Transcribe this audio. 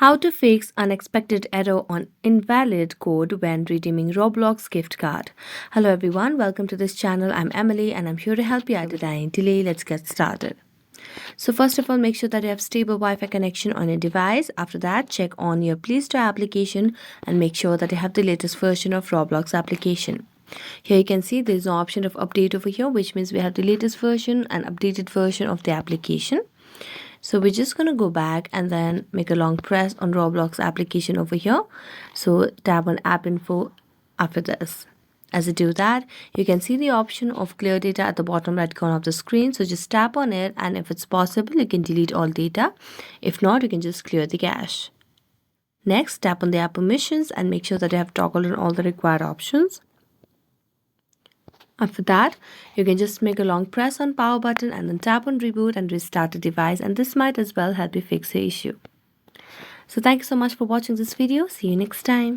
How to fix unexpected error on invalid code when redeeming Roblox gift card. Hello everyone, welcome to this channel. I'm Emily and I'm here to help you out without any delay. Let's get started. So first of all, make sure that you have stable Wi-Fi connection on your device. After that, check on your Play Store application and make sure that you have the latest version of Roblox application. Here you can see there's no option of update over here, which means we have the latest version and updated version of the application. So we're just going to go back and then make a long press on Roblox application over here. So tap on app info after this. As you do that, you can see the option of clear data at the bottom right corner of the screen. So just tap on it, and if it's possible, you can delete all data. If not, you can just clear the cache. Next, tap on the app permissions and make sure that you have toggled on all the required options. After that, you can just make a long press on power button and then tap on reboot and restart the device, and this might as well help you fix the issue. So thank you so much for watching this video. See you next time.